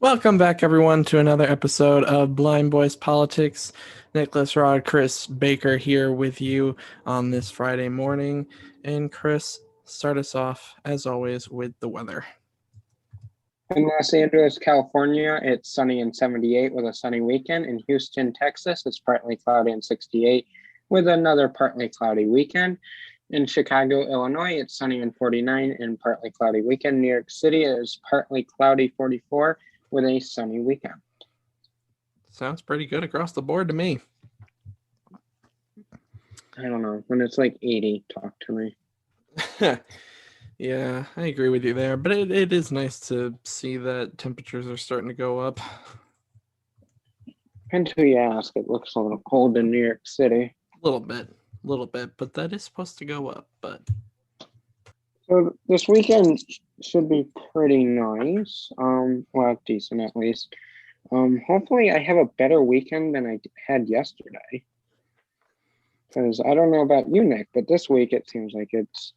Welcome back, everyone, to another episode of Blind Boys Politics. Nicholas Rod, Chris Baker here with you on this Friday morning. And Chris, start us off, as always, with the weather. In Los Angeles, California, it's sunny and 78 with a sunny weekend. In Houston, Texas, it's partly cloudy and 68 with another partly cloudy weekend. In Chicago, Illinois, it's sunny and 49 and partly cloudy weekend. New York City is partly cloudy 44 with a sunny weekend. Sounds pretty good across the board to me. I don't know. When it's like 80, talk to me. Yeah, I agree with you there, but it is nice to see that temperatures are starting to go up. Until you ask, it looks a little cold in New York City. A little bit, but that is supposed to go up. But so this weekend should be pretty nice. Well, decent at least. Hopefully I have a better weekend than I had yesterday. Because I don't know about you, Nick, but this week it seems like it's,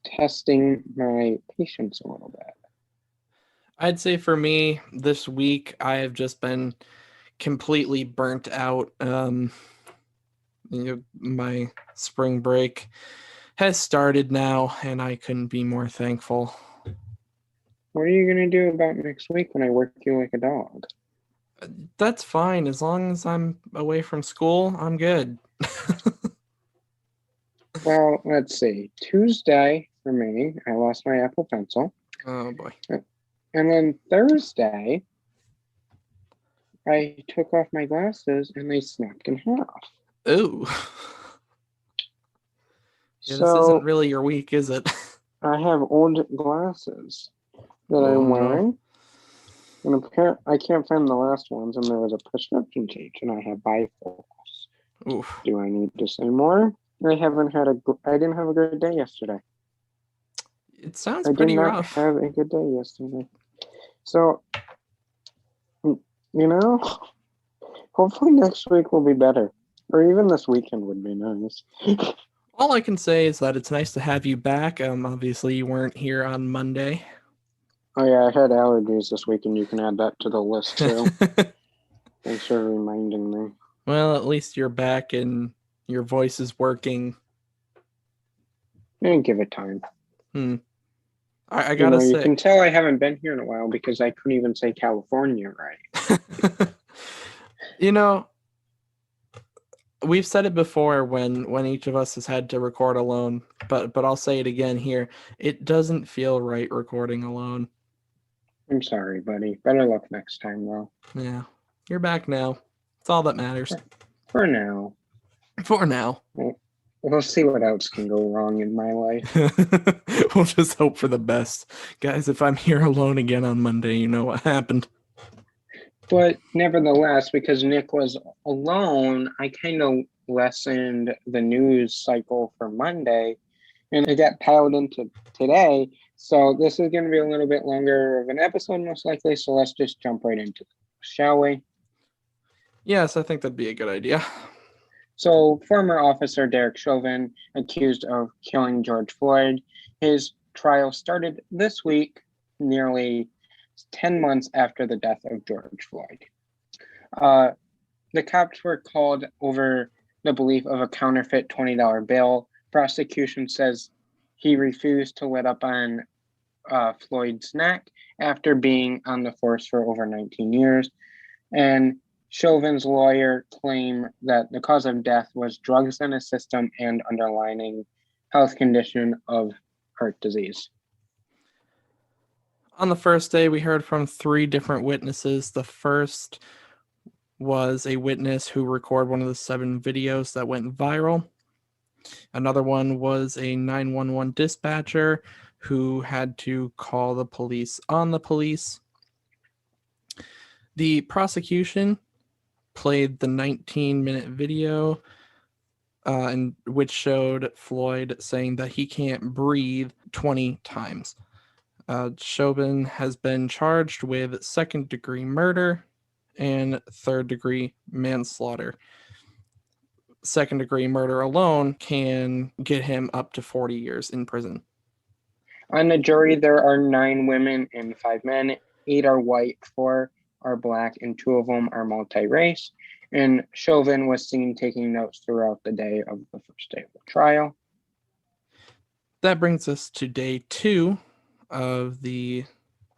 testing my patience a little bit. I'd say for me, this week, I have just been completely burnt out. My spring break has started now, and I couldn't be more thankful. What are you going to do about next week when I work you like a dog? That's fine. As long as I'm away from school, I'm good. Well, let's see. Tuesday for me, I lost my Apple Pencil. Oh, boy. And then Thursday, I took off my glasses and they snapped in half. Ooh. Yeah, this isn't really your week, is it? I have old glasses that I'm wearing. And I can't find the last ones, and there was a prescription change, and I have bifocals. Oof. Do I need to say more? I didn't have a good day yesterday. It sounds pretty rough. I did not have a good day yesterday. So, hopefully next week will be better. Or even this weekend would be nice. All I can say is that it's nice to have you back. Obviously, you weren't here on Monday. Oh, yeah, I had allergies this week, and you can add that to the list, too. Thanks for reminding me. Well, at least you're back and your voice is working. And give it time. I gotta say, you can tell I haven't been here in a while because I couldn't even say California right. We've said it before when each of us has had to record alone, but I'll say it again here. It doesn't feel right recording alone. I'm sorry, buddy. Better luck next time, though. Yeah, you're back now. It's all that matters. For now. We'll see what else can go wrong in my life. We'll just hope for the best. Guys, if I'm here alone again on Monday, you know what happened. But nevertheless, because Nick was alone, I kind of lessened the news cycle for Monday, and it got piled into today. So this is going to be a little bit longer of an episode, most likely. So let's just jump right into it, shall we? Yes, I think that'd be a good idea. So former officer Derek Chauvin, accused of killing George Floyd, his trial started this week, nearly 10 months after the death of George Floyd. The cops were called over the belief of a counterfeit $20 bill. Prosecution says he refused to let up on Floyd's neck after being on the force for over 19 years. And Chauvin's lawyer claimed that the cause of death was drugs in his system and underlying health condition of heart disease. On the first day, we heard from 3 different witnesses. The first was a witness who recorded one of the 7 videos that went viral. Another one was a 911 dispatcher who had to call the police on the police. The prosecution played the 19-minute video and which showed Floyd saying that he can't breathe 20 times. Chauvin has been charged with second-degree murder and third-degree manslaughter. Second-degree murder alone can get him up to 40 years in prison. On the jury, there are 9 women and 5 men. 8 are white, 4 are black, and 2 of them are multi-race. And Chauvin was seen taking notes throughout the day of the first day of the trial. That brings us to day 2 of the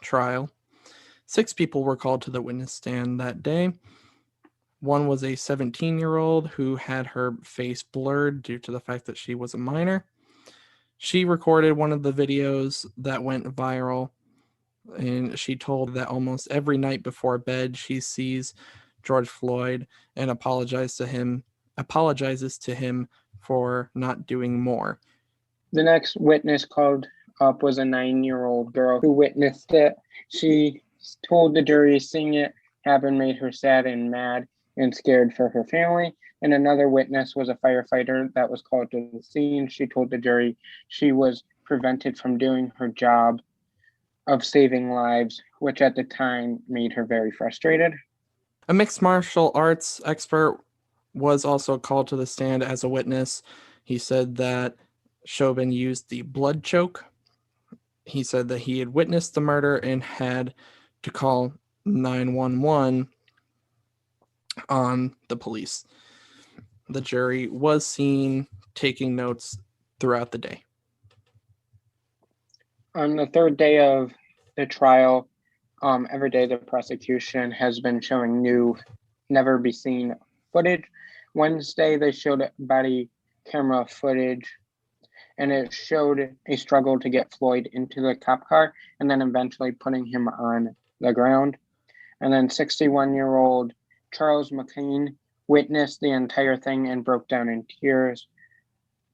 trial. 6 people were called to the witness stand that day. One was a 17-year-old who had her face blurred due to the fact that she was a minor. She recorded one of the videos that went viral, and she told that almost every night before bed she sees George Floyd and apologizes to him for not doing more. The next witness called up was a 9-year-old girl who witnessed it. She told the jury seeing it happen made her sad and mad and scared for her family. And another witness was a firefighter that was called to the scene. She told the jury she was prevented from doing her job of saving lives, which at the time made her very frustrated. A mixed martial arts expert was also called to the stand as a witness. He said that Chauvin used the blood choke. He said that he had witnessed the murder and had to call 911 on the police. The jury was seen taking notes throughout the day. On the third day of the trial, every day the prosecution has been showing new, never-be-seen footage. Wednesday, they showed body camera footage, and it showed a struggle to get Floyd into the cop car and then eventually putting him on the ground. And then 61-year-old Charles McCain witnessed the entire thing and broke down in tears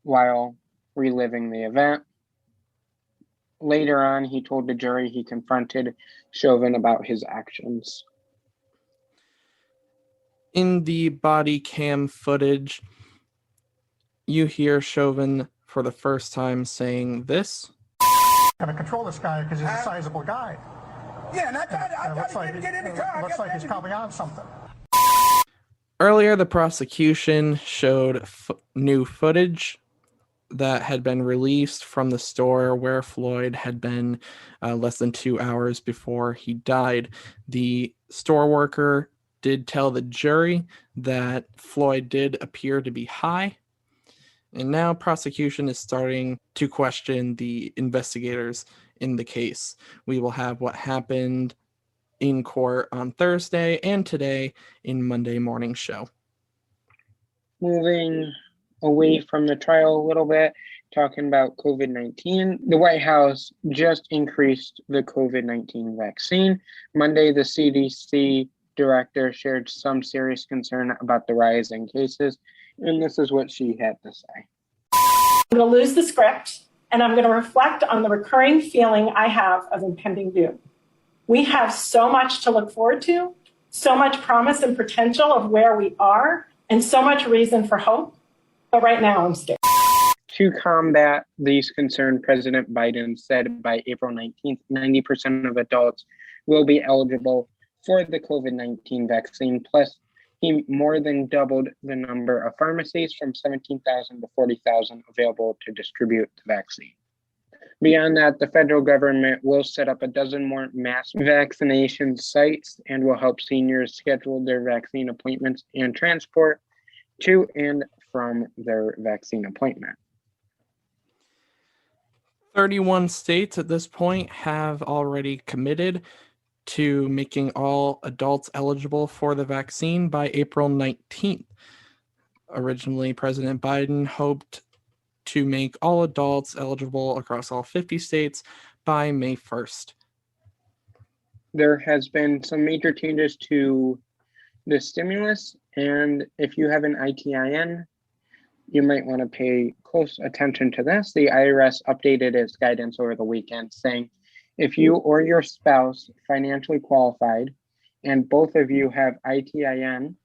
while reliving the event. Later on, he told the jury he confronted Chauvin about his actions. In the body cam footage, you hear Chauvin for the first time saying this. Gotta control this guy because he's a sizable guy. Yeah, and I tried to get in the car. Looks like he's probably on something. Earlier, the prosecution showed new footage that had been released from the store where Floyd had been less than 2 hours before he died. The store worker did tell the jury that Floyd did appear to be high. And now prosecution is starting to question the investigators in the case. We will have what happened in court on Thursday and today in Monday morning show. Moving away from the trial a little bit, talking about COVID-19, the White House just increased the COVID-19 vaccine. Monday, the CDC director shared some serious concern about the rise in cases, and this is what she had to say. I'm going to lose the script, and I'm going to reflect on the recurring feeling I have of impending doom. We have so much to look forward to, so much promise and potential of where we are, and so much reason for hope. But right now, I'm scared. To combat these concerns, President Biden said by April 19th, 90% of adults will be eligible for the COVID-19 vaccine. Plus, he more than doubled the number of pharmacies from 17,000 to 40,000 available to distribute the vaccine. Beyond that, the federal government will set up a dozen more mass vaccination sites and will help seniors schedule their vaccine appointments and transport to and from their vaccine appointment. 31 states at this point have already committed to making all adults eligible for the vaccine by April 19th. Originally, President Biden hoped to make all adults eligible across all 50 states by May 1st. There has been some major changes to the stimulus, and if you have an ITIN, you might want to pay close attention to this. The IRS updated its guidance over the weekend saying if you or your spouse financially qualified and both of you have ITIN,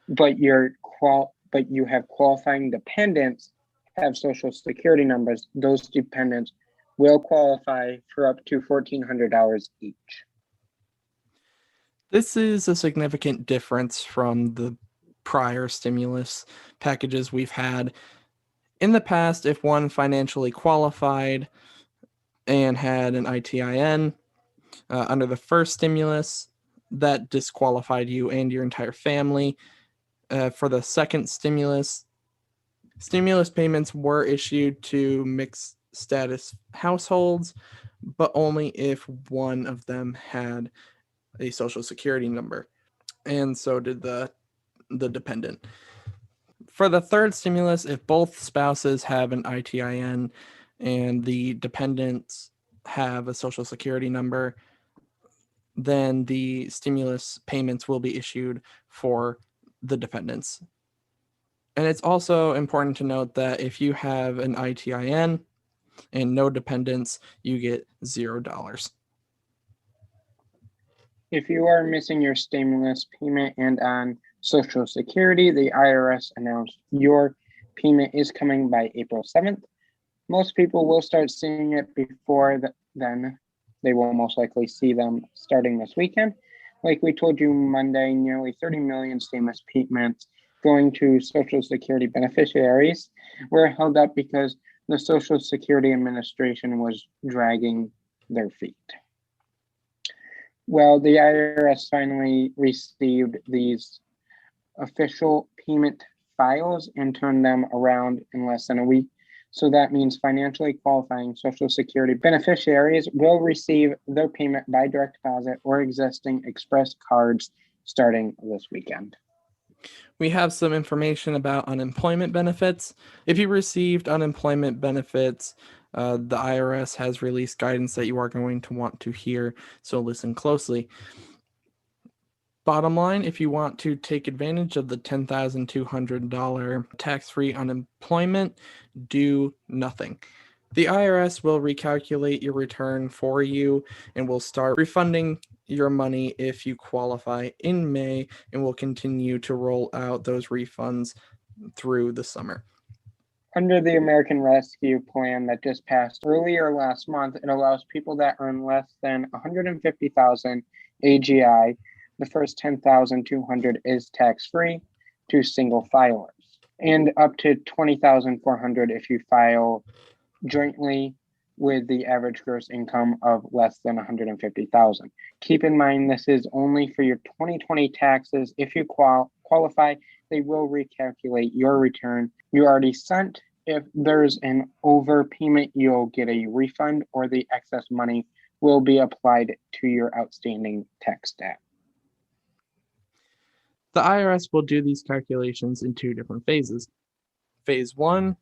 but you have qualifying dependents have social security numbers, those dependents will qualify for up to $1,400 each. This is a significant difference from the prior stimulus packages we've had. In the past, if one financially qualified and had an ITIN, Under the first stimulus, that disqualified you and your entire family. For the second stimulus payments were issued to mixed status households, but only if one of them had a social security number, and so did the dependent. For the third stimulus, if both spouses have an ITIN and the dependents have a social security number, then the stimulus payments will be issued for the dependents. And it's also important to note that if you have an ITIN and no dependents, you get $0. If you are missing your stimulus payment and on Social Security, the IRS announced your payment is coming by April 7th. Most people will start seeing it before then. They will most likely see them starting this weekend. Like we told you Monday, nearly 30 million stimulus payments going to Social Security beneficiaries were held up because the Social Security Administration was dragging their feet. Well, the IRS finally received these official payment files and turned them around in less than a week. So that means financially qualifying Social Security beneficiaries will receive their payment by direct deposit or existing express cards starting this weekend. We have some information about unemployment benefits. If you received unemployment benefits, the IRS has released guidance that you are going to want to hear, so listen closely. Bottom line, if you want to take advantage of the $10,200 tax-free unemployment, do nothing. The IRS will recalculate your return for you and will start refunding your money if you qualify in May, and will continue to roll out those refunds through the summer. Under the American Rescue Plan that just passed earlier last month, it allows people that earn less than $150,000 AGI. The first $10,200 is tax-free to single filers, and up to $20,400 if you file jointly with the average gross income of less than $150,000. Keep in mind, this is only for your 2020 taxes. If you qualify, they will recalculate your return you already sent. If there's an overpayment, you'll get a refund, or the excess money will be applied to your outstanding tax debt. The IRS will do these calculations in two different phases. Phase 1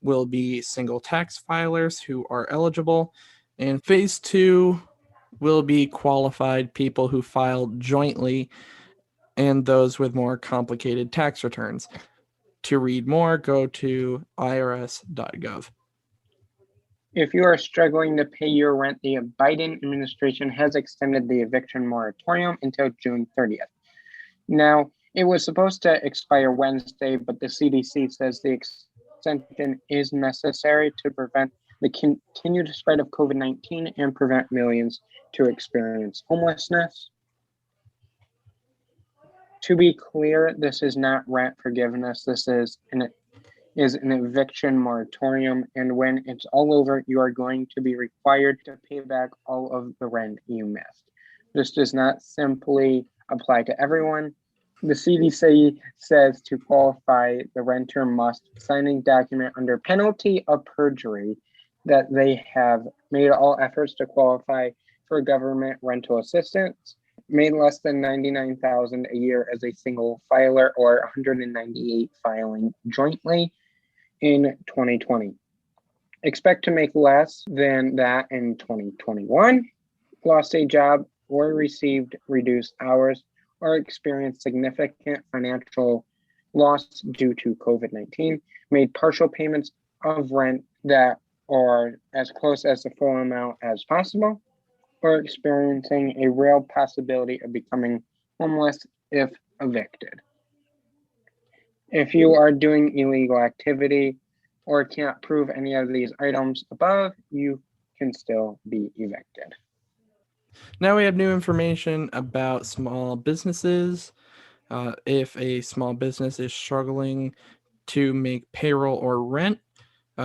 will be single tax filers who are eligible, and phase 2 will be qualified people who filed jointly and those with more complicated tax returns. To read more, go to irs.gov. If you are struggling to pay your rent, the Biden administration has extended the eviction moratorium until June 30th. Now, it was supposed to expire Wednesday, but the CDC says the extension is necessary to prevent the continued spread of COVID-19 and prevent millions to experience homelessness. To be clear, this is not rent forgiveness. This is an eviction moratorium, and when it's all over, you are going to be required to pay back all of the rent you missed. This does not simply apply to everyone. The CDC says to qualify, the renter must sign a document under penalty of perjury that they have made all efforts to qualify for government rental assistance, made less than $99,000 a year as a single filer, or 198 filing jointly in 2020. Expect to make less than that in 2021, lost a job or received reduced hours, or experienced significant financial loss due to COVID-19, made partial payments of rent that are as close as the full amount as possible, or experiencing a real possibility of becoming homeless if evicted. If you are doing illegal activity or can't prove any of these items above, you can still be evicted. Now we have new information about small businesses. If a small business is struggling to make payroll or rent,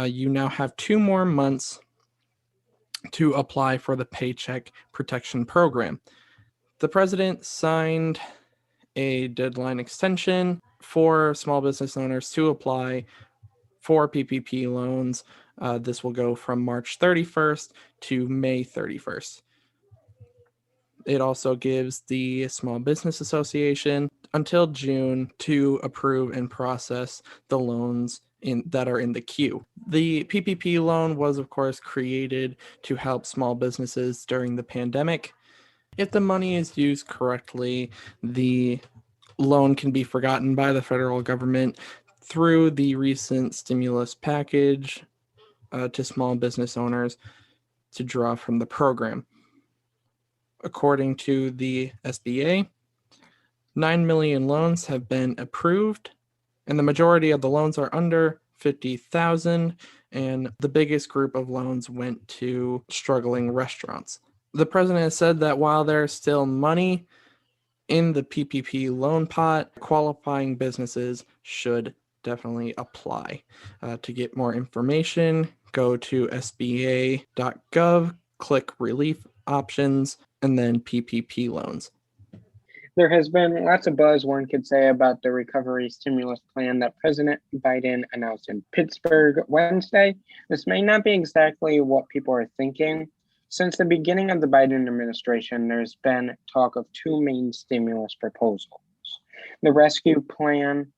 you now have 2 more months to apply for the Paycheck Protection Program. The president signed a deadline extension for small business owners to apply for PPP loans. This will go from March 31st to May 31st. It also gives the Small Business Association until June to approve and process the loans that are in the queue. The PPP loan was, of course, created to help small businesses during the pandemic. If the money is used correctly, the loan can be forgotten by the federal government through the recent stimulus package to small business owners to draw from the program. According to the SBA, 9 million loans have been approved, and the majority of the loans are under $50,000, and the biggest group of loans went to struggling restaurants. The president has said that while there's still money in the PPP loan pot, qualifying businesses should definitely apply. To get more information, go to sba.gov, click relief options, and then PPP loans. There has been lots of buzz, one could say, about the recovery stimulus plan that President Biden announced in Pittsburgh Wednesday. This may not be exactly what people are thinking. Since the beginning of the Biden administration, there's been talk of two main stimulus proposals. The rescue plan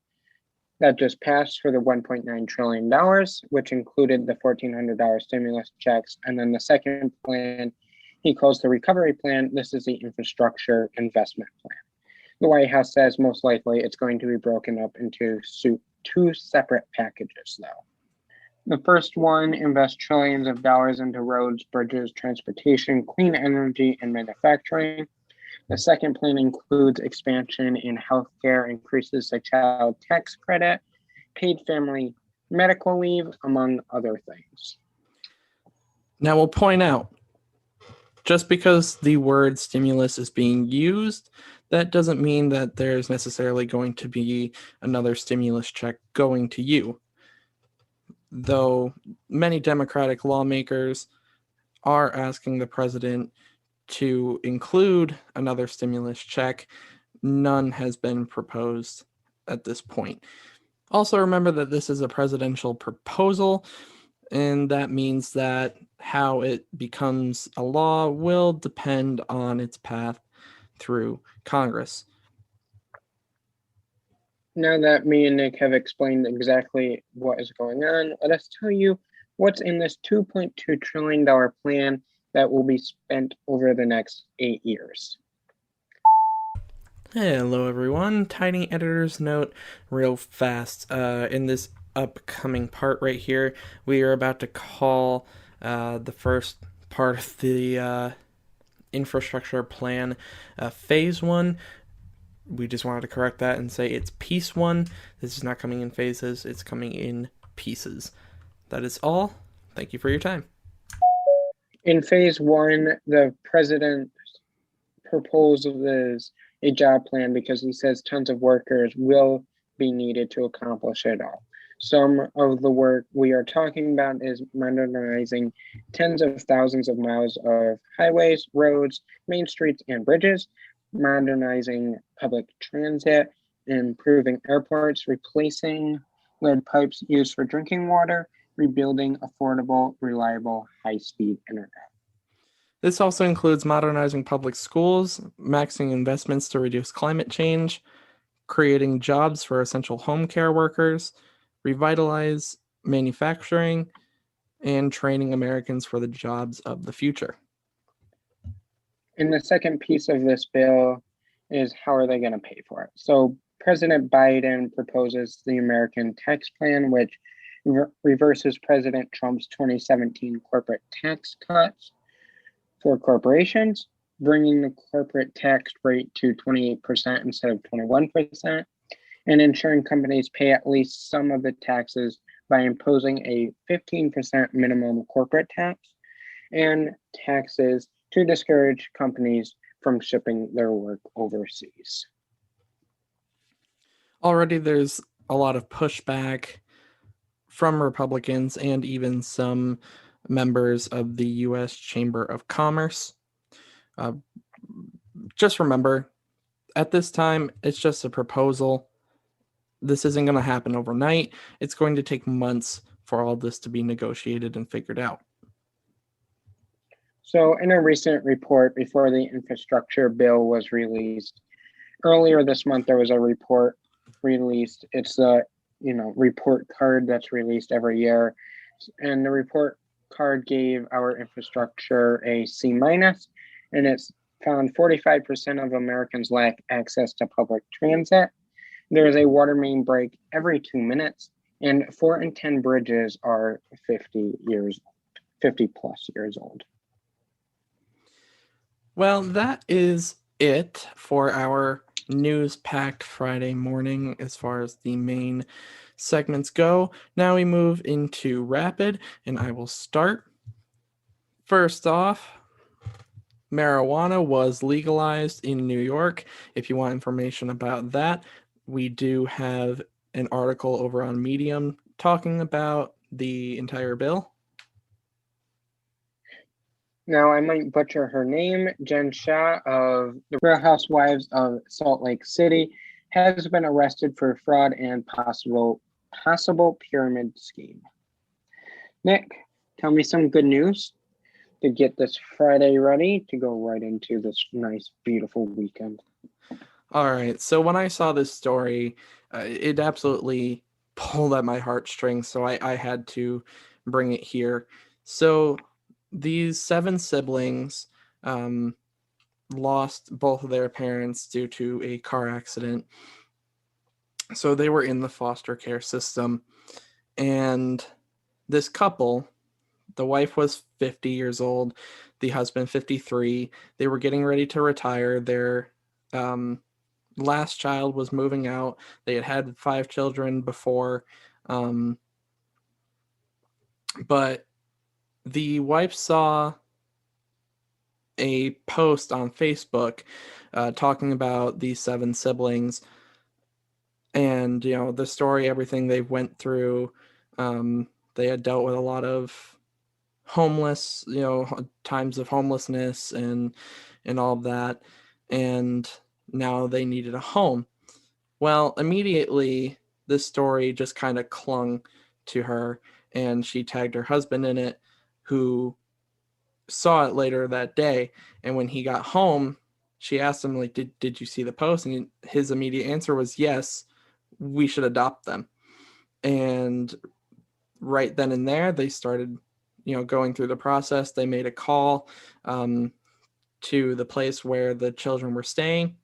that just passed for the $1.9 trillion, which included the $1,400 stimulus checks, and then the second plan he calls the recovery plan. This is the infrastructure investment plan. The White House says most likely it's going to be broken up into two separate packages, though. The first one invests trillions of dollars into roads, bridges, transportation, clean energy, and manufacturing. The second plan includes expansion in healthcare, increases the child tax credit, paid family medical leave, among other things. Now we'll point out, just because the word stimulus is being used, that doesn't mean that there's necessarily going to be another stimulus check going to you. Though many Democratic lawmakers are asking the president to include another stimulus check, none has been proposed at this point. Also, remember that this is a presidential proposal, and that means that how it becomes a law will depend on its path through Congress. Now that me and Nick have explained exactly what is going on, let us tell you what's in this $2.2 trillion plan that will be spent over the next 8 years. Hello everyone, tiny editor's note real fast. In this upcoming part right here, we are about to call the first part of the infrastructure plan phase 1. We just wanted to correct that and say it's piece 1. This is not coming in phases, it's coming in pieces. That is all. Thank you for your time. In phase 1, the president proposes a job plan because he says tons of workers will be needed to accomplish it all. Some of the work we are talking about is modernizing tens of thousands of miles of highways, roads, main streets, and bridges, modernizing public transit, improving airports, replacing lead pipes used for drinking water, rebuilding affordable, reliable, high-speed internet. This also includes modernizing public schools, maxing investments to reduce climate change, creating jobs for essential home care workers, revitalize manufacturing, and training Americans for the jobs of the future. And the second piece of this bill is how are they going to pay for it? So President Biden proposes the American Tax Plan, which reverses President Trump's 2017 corporate tax cuts for corporations, bringing the corporate tax rate to 28% instead of 21%, and ensuring companies pay at least some of the taxes by imposing a 15% minimum corporate tax and taxes to discourage companies from shipping their work overseas. Already there's a lot of pushback from Republicans and even some members of the U.S. Chamber of Commerce. Just remember, at this time, it's just a proposal. This isn't going to happen overnight. It's going to take months for all this to be negotiated and figured out. So in a recent report before the infrastructure bill was released, earlier this month, there was a report released. It's a report card that's released every year. And the report card gave our infrastructure a C-, and it's found 45% of Americans lack access to public transit. There is a water main break every 2 minutes, and 4 in 10 bridges are 50 plus years old. Well, that is it for our news-packed Friday morning as far as the main segments go. Now we move into Rapid, and I will start. First off, marijuana was legalized in New York. If you want information about that, we do have an article over on Medium talking about the entire bill. Now, I might butcher her name. Jen Shah of the Real Housewives of Salt Lake City has been arrested for fraud and possible pyramid scheme. Nick, tell me some good news to get this Friday ready to go right into this nice, beautiful weekend. All right. So when I saw this story, it absolutely pulled at my heartstrings. So I had to bring it here. So these 7 siblings lost both of their parents due to a car accident. So they were in the foster care system. And this couple, the wife was 50 years old, the husband 53. They were getting ready to retire. Their last child was moving out. They had 5 children before. But the wife saw a post on Facebook talking about these 7 siblings and, the story, everything they went through. They had dealt with a lot of homeless, times of homelessness and all of that. And now they needed a home. Well, immediately this story just kind of clung to her, and she tagged her husband in it, who saw it later that day. And when he got home, she asked him, like, did you see the post? And his immediate answer was, yes, we should adopt them. And right then and there, they started, going through the process. They made a call to the place where the children were staying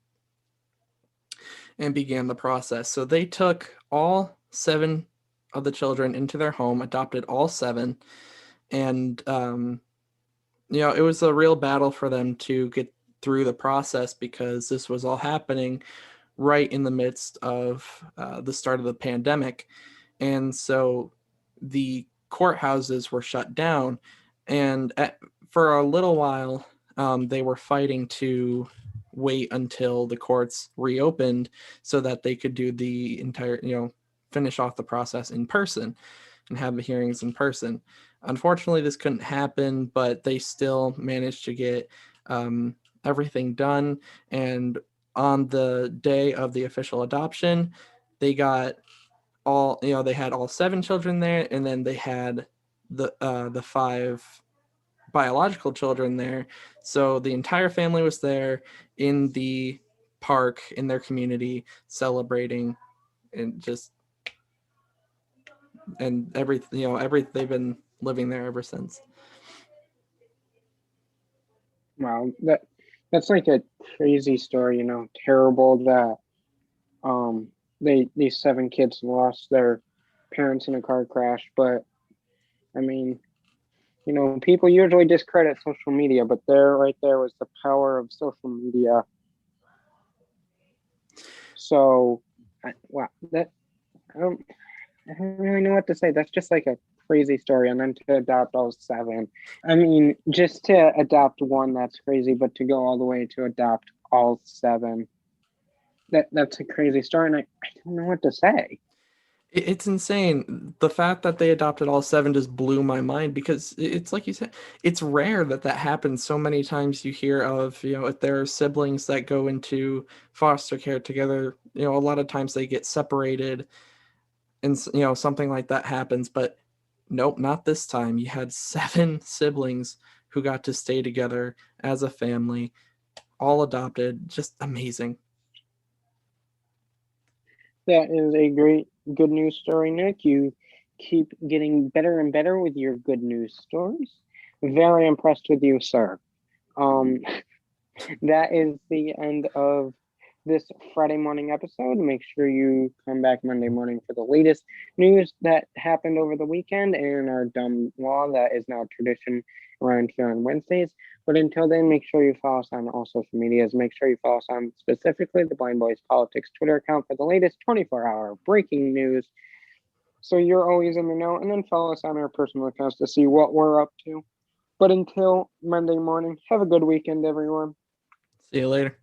and began the process. So they took all 7 of the children into their home, adopted all 7, and it was a real battle for them to get through the process because this was all happening right in the midst of the start of the pandemic. And so the courthouses were shut down, and for a little while they were fighting to wait until the courts reopened so that they could do the entire, finish off the process in person and have the hearings in person. Unfortunately, this couldn't happen, but they still managed to get everything done. And on the day of the official adoption, they got all, they had all 7 children there, and then they had the 5 biological children there. So the entire family was there in the park in their community celebrating, and they've been living there ever since. Wow, that's like a crazy story, terrible that these 7 kids lost their parents in a car crash. But I mean, people usually discredit social media, but right there was the power of social media. So, I don't really know what to say. That's just like a crazy story. And then to adopt all 7. I mean, just to adopt 1, that's crazy, but to go all the way to adopt all 7, that's a crazy story, and I don't know what to say. It's insane. The fact that they adopted all seven just blew my mind because it's like you said, it's rare that that happens. So many times you hear of, if there are siblings that go into foster care together, a lot of times they get separated and, something like that happens. But nope, not this time. You had seven siblings who got to stay together as a family, all adopted. Just amazing. That is a great good news story, Nick. You keep getting better and better with your good news stories. Very impressed with you, sir. That is the end of this Friday morning episode. Make sure you come back Monday morning for the latest news that happened over the weekend and our dumb law that is now tradition around here on Wednesdays. But until then, make sure you follow us on all social medias. Make sure you follow us on specifically the Blind Boys Politics Twitter account for the latest 24-hour breaking news. So you're always in the know, and then follow us on our personal accounts to see what we're up to. But until Monday morning, have a good weekend, everyone. See you later.